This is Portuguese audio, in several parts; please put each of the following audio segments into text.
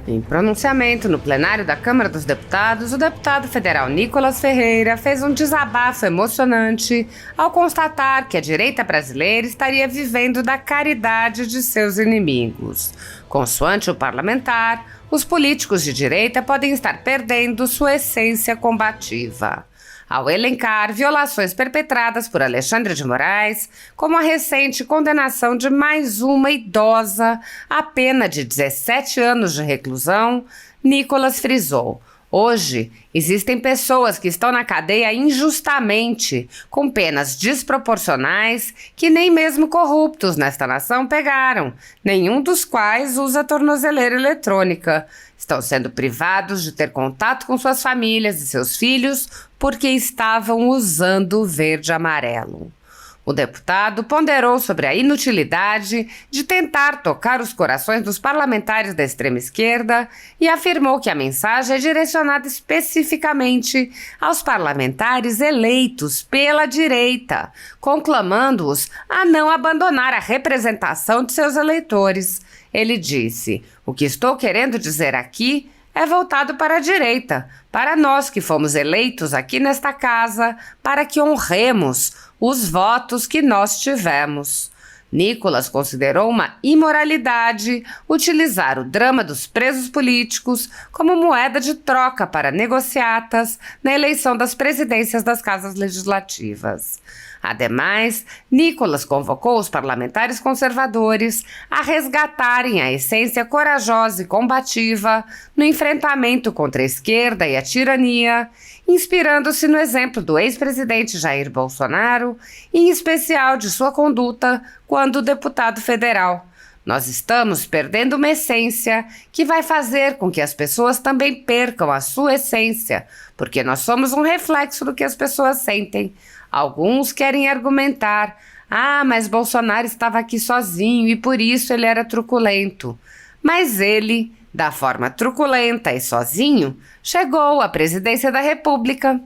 Em pronunciamento no plenário da Câmara dos Deputados, o deputado federal Nicolas Ferreira fez um desabafo emocionante ao constatar que a direita brasileira estaria vivendo da caridade de seus inimigos. Consoante o parlamentar, os políticos de direita podem estar perdendo sua essência combativa. Ao elencar violações perpetradas por Alexandre de Moraes, como a recente condenação de mais uma idosa à pena de 17 anos de reclusão, Nicolas frisou: hoje, existem pessoas que estão na cadeia injustamente, com penas desproporcionais que nem mesmo corruptos nesta nação pegaram, nenhum dos quais usa tornozeleira eletrônica. Estão sendo privados de ter contato com suas famílias e seus filhos porque estavam usando o verde e amarelo. O deputado ponderou sobre a inutilidade de tentar tocar os corações dos parlamentares da extrema-esquerda e afirmou que a mensagem é direcionada especificamente aos parlamentares eleitos pela direita, conclamando-os a não abandonar a representação de seus eleitores. Ele disse: o que estou querendo dizer aqui é voltado para a direita, para nós que fomos eleitos aqui nesta casa, para que honremos os votos que nós tivemos. Nicolas considerou uma imoralidade utilizar o drama dos presos políticos como moeda de troca para negociatas na eleição das presidências das casas legislativas. Ademais, Nicolas convocou os parlamentares conservadores a resgatarem a essência corajosa e combativa no enfrentamento contra a esquerda e a tirania, inspirando-se no exemplo do ex-presidente Jair Bolsonaro e, em especial, de sua conduta quando deputado federal. Nós estamos perdendo uma essência que vai fazer com que as pessoas também percam a sua essência, porque nós somos um reflexo do que as pessoas sentem. Alguns querem argumentar: mas Bolsonaro estava aqui sozinho e por isso ele era truculento. Mas ele, da forma truculenta e sozinho, chegou à presidência da República.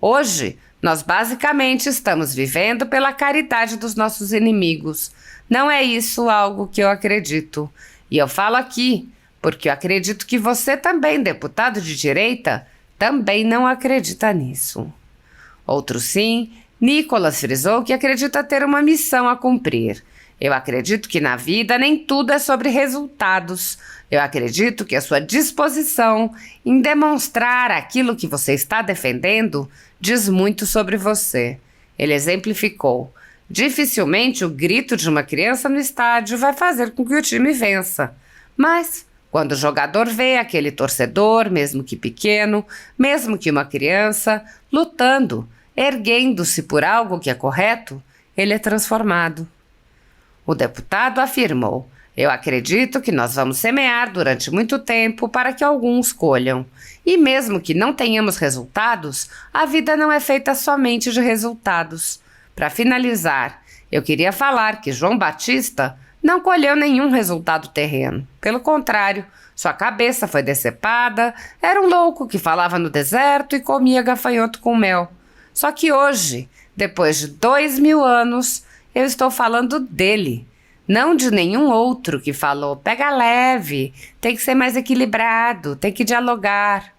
Hoje, nós basicamente estamos vivendo pela caridade dos nossos inimigos. Não é isso algo que eu acredito. E eu falo aqui porque eu acredito que você também, deputado de direita, também não acredita nisso. Outro sim, Nicolas frisou que acredita ter uma missão a cumprir. Eu acredito que na vida nem tudo é sobre resultados. Eu acredito que a sua disposição em demonstrar aquilo que você está defendendo diz muito sobre você. Ele exemplificou: dificilmente o grito de uma criança no estádio vai fazer com que o time vença. Mas, quando o jogador vê aquele torcedor, mesmo que pequeno, mesmo que uma criança, lutando, erguendo-se por algo que é correto, ele é transformado. O deputado afirmou: eu acredito que nós vamos semear durante muito tempo para que alguns colham. E mesmo que não tenhamos resultados, a vida não é feita somente de resultados. Para finalizar, eu queria falar que João Batista não colheu nenhum resultado terreno. Pelo contrário, sua cabeça foi decepada, era um louco que falava no deserto e comia gafanhoto com mel. Só que hoje, depois de 2000 anos, eu estou falando dele, não de nenhum outro que falou: pega leve, tem que ser mais equilibrado, tem que dialogar.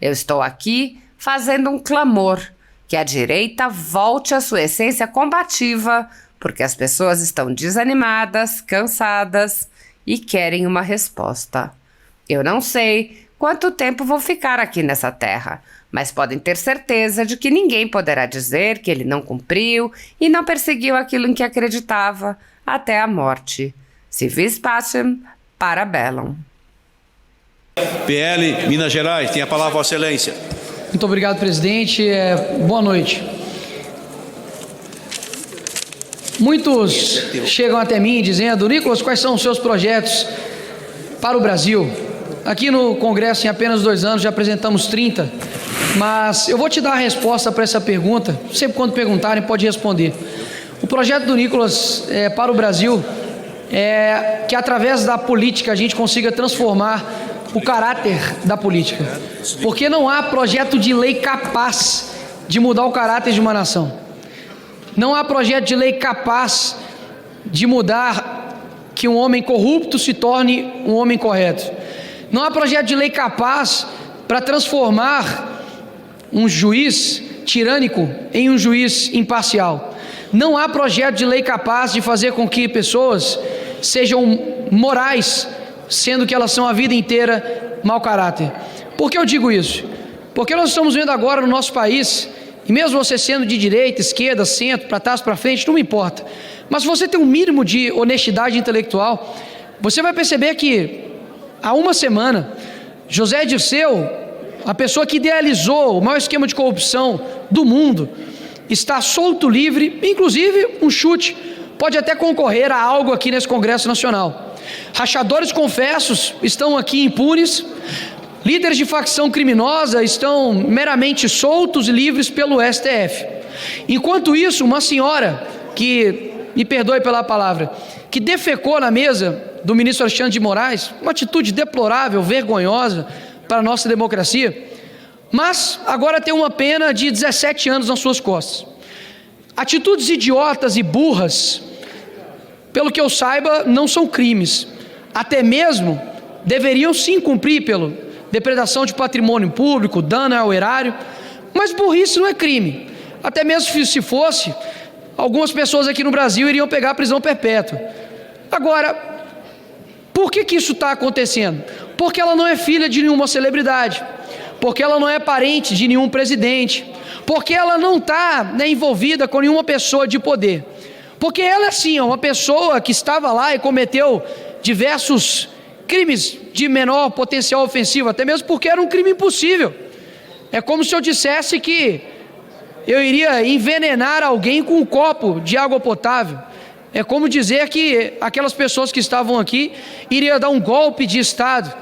Eu estou aqui fazendo um clamor que a direita volte à sua essência combativa, porque as pessoas estão desanimadas, cansadas e querem uma resposta. Eu não sei quanto tempo vou ficar aqui nessa terra, mas podem ter certeza de que ninguém poderá dizer que ele não cumpriu e não perseguiu aquilo em que acreditava até a morte. Si vis pacem, para bellum. PL, Minas Gerais, tem a palavra Vossa Excelência. Muito obrigado, presidente. Boa noite. Muitos chegam até mim dizendo: Nicolas, quais são os seus projetos para o Brasil? Aqui no Congresso, em apenas 2 anos, já apresentamos 30, mas eu vou te dar a resposta para essa pergunta. Sempre quando perguntarem, pode responder. O projeto do Nicolas para o Brasil é que, através da política, a gente consiga transformar o caráter da política, porque não há projeto de lei capaz de mudar o caráter de uma nação. Não há projeto de lei capaz de mudar que um homem corrupto se torne um homem correto. Não há projeto de lei capaz para transformar um juiz tirânico em um juiz imparcial. Não há projeto de lei capaz de fazer com que pessoas sejam morais, sendo que elas são a vida inteira mau caráter. Por que eu digo isso? Porque nós estamos vendo agora no nosso país, e mesmo você sendo de direita, esquerda, centro, para trás, para frente, não me importa, mas se você tem um mínimo de honestidade intelectual, você vai perceber que há uma semana, José Dirceu, a pessoa que idealizou o maior esquema de corrupção do mundo, está solto, livre, inclusive um chute, pode até concorrer a algo aqui nesse Congresso Nacional. Rachadores confessos estão aqui impunes, líderes de facção criminosa estão meramente soltos e livres pelo STF. Enquanto isso, uma senhora que, me perdoe pela palavra, que defecou na mesa do ministro Alexandre de Moraes, uma atitude deplorável, vergonhosa para a nossa democracia, mas agora tem uma pena de 17 anos nas suas costas. Atitudes idiotas e burras, pelo que eu saiba, não são crimes, até mesmo deveriam sim cumprir pelo depredação de patrimônio público, dano ao erário, mas burrice não é crime. Até mesmo se fosse, algumas pessoas aqui no Brasil iriam pegar prisão perpétua. Agora, por que isso está acontecendo? Porque ela não é filha de nenhuma celebridade, porque ela não é parente de nenhum presidente, porque ela não está envolvida com nenhuma pessoa de poder, porque ela é uma pessoa que estava lá e cometeu diversos crimes de menor potencial ofensivo, até mesmo porque era um crime impossível. É como se eu dissesse que eu iria envenenar alguém com um copo de água potável. É como dizer que aquelas pessoas que estavam aqui iriam dar um golpe de Estado.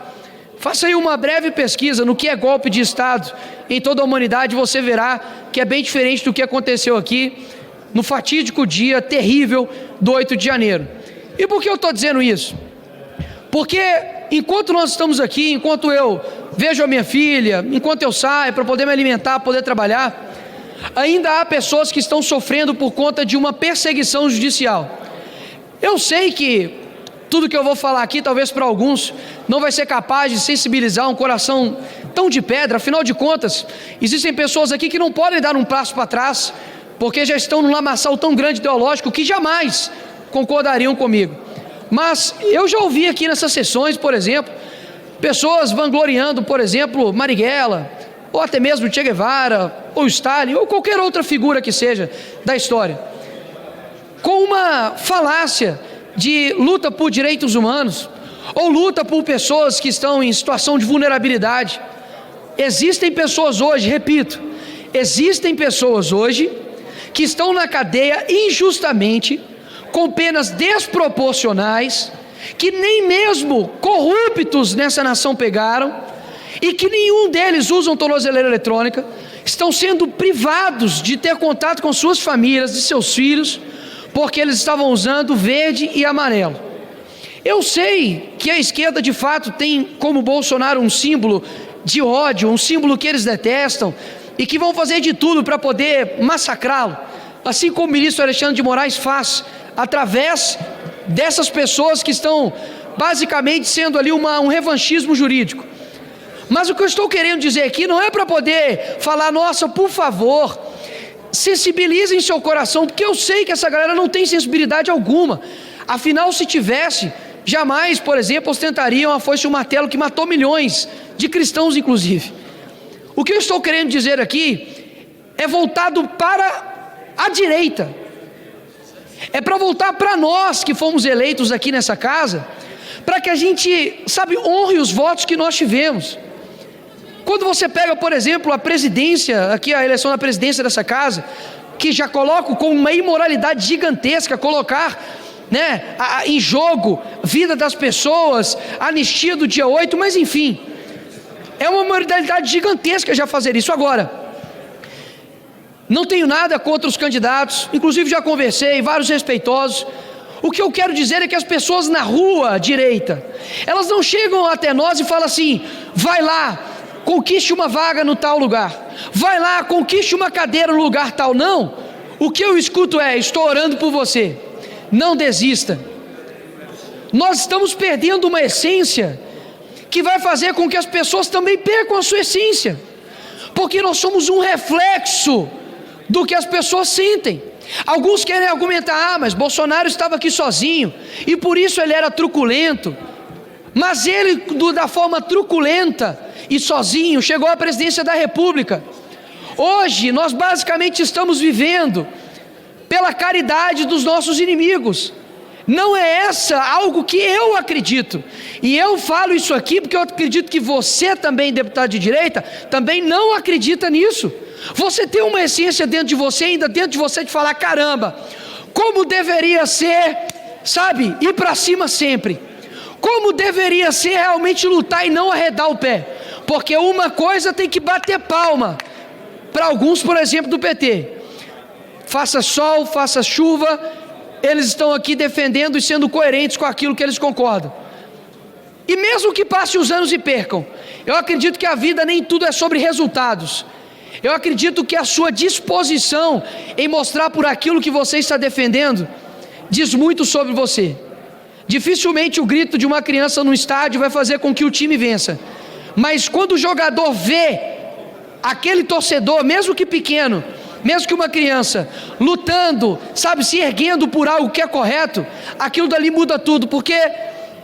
Faça aí uma breve pesquisa no que é golpe de Estado em toda a humanidade, você verá que é bem diferente do que aconteceu aqui no fatídico dia terrível do 8 de janeiro. E por que eu estou dizendo isso? Porque enquanto nós estamos aqui, enquanto eu vejo a minha filha, enquanto eu saio para poder me alimentar, poder trabalhar, ainda há pessoas que estão sofrendo por conta de uma perseguição judicial. Eu sei que tudo que eu vou falar aqui, talvez para alguns, não vai ser capaz de sensibilizar um coração tão de pedra. Afinal de contas, existem pessoas aqui que não podem dar um passo para trás, porque já estão num lamaçal tão grande ideológico que jamais concordariam comigo. Mas eu já ouvi aqui nessas sessões, por exemplo, pessoas vangloriando, por exemplo, Marighella, ou até mesmo Che Guevara, ou Stalin, ou qualquer outra figura que seja da história, com uma falácia de luta por direitos humanos, ou luta por pessoas que estão em situação de vulnerabilidade. Existem pessoas hoje, repito, existem pessoas hoje que estão na cadeia injustamente, com penas desproporcionais, que nem mesmo corruptos nessa nação pegaram, e que nenhum deles usam tornozeleira eletrônica, estão sendo privados de ter contato com suas famílias, de seus filhos, porque eles estavam usando verde e amarelo. Eu sei que a esquerda de fato tem como Bolsonaro um símbolo de ódio, um símbolo que eles detestam, e que vão fazer de tudo para poder massacrá-lo, assim como o ministro Alexandre de Moraes faz, através dessas pessoas que estão basicamente sendo ali um revanchismo jurídico. Mas o que eu estou querendo dizer aqui não é para poder falar, nossa, por favor, sensibilizem seu coração, porque eu sei que essa galera não tem sensibilidade alguma. Afinal, se tivesse, jamais, por exemplo, ostentariam a foice e o martelo que matou milhões de cristãos, inclusive. O que eu estou querendo dizer aqui é voltado para a direita. É para voltar para nós que fomos eleitos aqui nessa casa, para que a gente, honre os votos que nós tivemos. Quando você pega, por exemplo, a presidência, aqui a eleição da presidência dessa casa, que já coloco com uma imoralidade gigantesca, colocar em jogo a vida das pessoas, anistia do dia 8, mas enfim, é uma imoralidade gigantesca já fazer isso. Agora, não tenho nada contra os candidatos, inclusive já conversei, vários respeitosos. O que eu quero dizer é que as pessoas na rua direita, elas não chegam até nós e falam assim, vai lá, conquiste uma vaga no tal lugar, vai lá, conquiste uma cadeira no lugar tal. Não, o que eu escuto é, estou orando por você, não desista. Nós estamos perdendo uma essência que vai fazer com que as pessoas também percam a sua essência, porque nós somos um reflexo do que as pessoas sentem. Alguns querem argumentar, mas Bolsonaro estava aqui sozinho, e por isso ele era truculento, mas ele, da forma truculenta e sozinho, chegou à presidência da República. Hoje, nós basicamente estamos vivendo pela caridade dos nossos inimigos. Não é essa algo que eu acredito, e eu falo isso aqui porque eu acredito que você também, deputado de direita, também não acredita nisso. Você tem uma essência dentro de você, ainda dentro de você, de falar, caramba, como deveria ser, sabe, ir para cima sempre, como deveria ser realmente lutar e não arredar o pé, porque uma coisa tem que bater palma, para alguns, por exemplo, do PT, faça sol, faça chuva, eles estão aqui defendendo e sendo coerentes com aquilo que eles concordam, e mesmo que passe os anos e percam, eu acredito que a vida nem tudo é sobre resultados. Eu acredito que a sua disposição em mostrar por aquilo que você está defendendo diz muito sobre você. Dificilmente o grito de uma criança no estádio vai fazer com que o time vença, mas quando o jogador vê aquele torcedor, mesmo que pequeno, mesmo que uma criança, lutando, sabe, se erguendo por algo que é correto, aquilo dali muda tudo, porque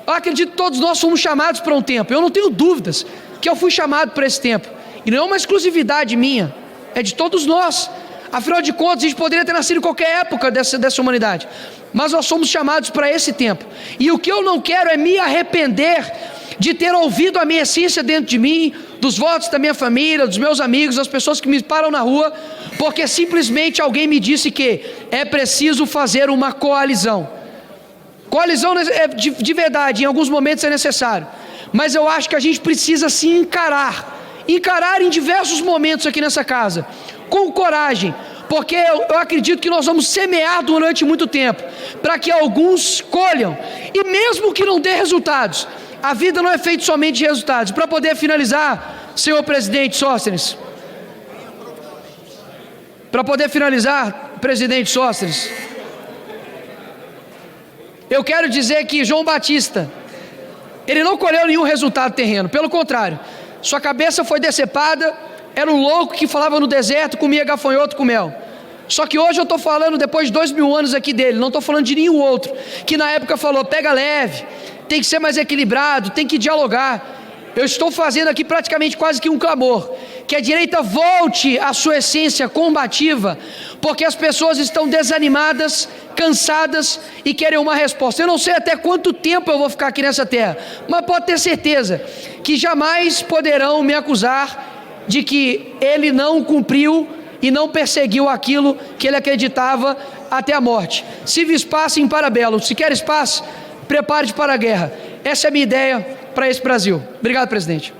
eu acredito que todos nós fomos chamados para um tempo. Eu não tenho dúvidas que eu fui chamado para esse tempo, e não é uma exclusividade minha, é de todos nós. Afinal de contas, a gente poderia ter nascido em qualquer época dessa humanidade, mas nós somos chamados para esse tempo, e o que eu não quero é me arrepender de ter ouvido a minha essência dentro de mim, dos votos da minha família, dos meus amigos, das pessoas que me param na rua, porque simplesmente alguém me disse que é preciso fazer uma coalizão. Coalizão de verdade, em alguns momentos é necessário, mas eu acho que a gente precisa se encarar em diversos momentos aqui nessa casa, com coragem, porque eu acredito que nós vamos semear durante muito tempo, para que alguns colham, e mesmo que não dê resultados, a vida não é feita somente de resultados. Para poder finalizar, senhor presidente Sóstenes, eu quero dizer que João Batista, ele não colheu nenhum resultado terreno, pelo contrário, sua cabeça foi decepada, era um louco que falava no deserto, comia gafanhoto com mel. Só que hoje eu estou falando, depois de 2000 anos aqui dele, não estou falando de nenhum outro, que na época falou, pega leve, tem que ser mais equilibrado, tem que dialogar. Eu estou fazendo aqui praticamente quase que um clamor, que a direita volte à sua essência combativa, porque as pessoas estão desanimadas, cansadas e querem uma resposta. Eu não sei até quanto tempo eu vou ficar aqui nessa terra, mas pode ter certeza que jamais poderão me acusar de que ele não cumpriu e não perseguiu aquilo que ele acreditava até a morte. Se vis pacem para bellum, se queres paz, prepare-te para a guerra. Essa é a minha ideia para esse Brasil. Obrigado, presidente.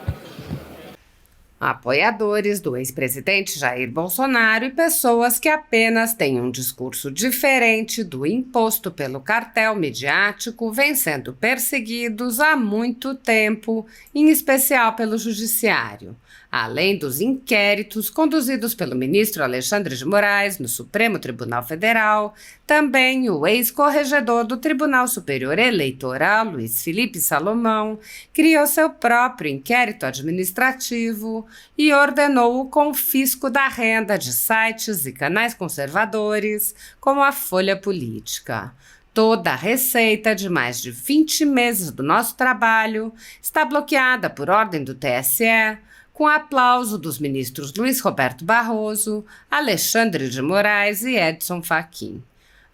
Apoiadores do ex-presidente Jair Bolsonaro e pessoas que apenas têm um discurso diferente do imposto pelo cartel midiático vêm sendo perseguidos há muito tempo, em especial pelo Judiciário. Além dos inquéritos conduzidos pelo ministro Alexandre de Moraes no Supremo Tribunal Federal, também o ex-corregedor do Tribunal Superior Eleitoral, Luiz Felipe Salomão, criou seu próprio inquérito administrativo e ordenou o confisco da renda de sites e canais conservadores, como a Folha Política. Toda a receita de mais de 20 meses do nosso trabalho está bloqueada por ordem do TSE, com aplauso dos ministros Luiz Roberto Barroso, Alexandre de Moraes e Edson Fachin.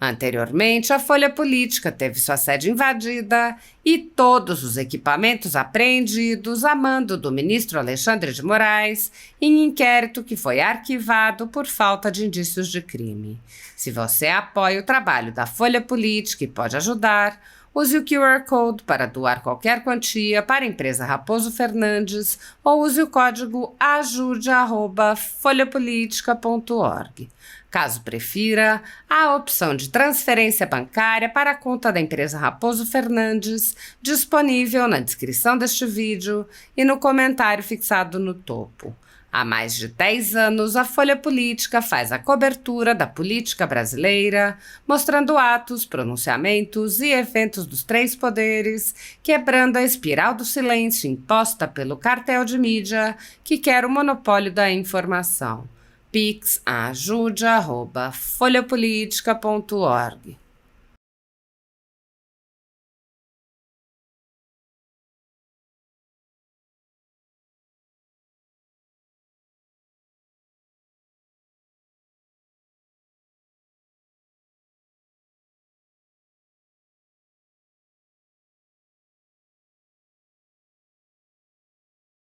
Anteriormente, a Folha Política teve sua sede invadida e todos os equipamentos apreendidos a mando do ministro Alexandre de Moraes em inquérito que foi arquivado por falta de indícios de crime. Se você apoia o trabalho da Folha Política e pode ajudar, use o QR Code para doar qualquer quantia para a empresa Raposo Fernandes ou use o código ajude@folhapolitica.org. Caso prefira, há a opção de transferência bancária para a conta da empresa Raposo Fernandes, disponível na descrição deste vídeo e no comentário fixado no topo. Há mais de 10 anos, a Folha Política faz a cobertura da política brasileira, mostrando atos, pronunciamentos e eventos dos três poderes, quebrando a espiral do silêncio imposta pelo cartel de mídia que quer o monopólio da informação. Pix ajude@folhapolitica.org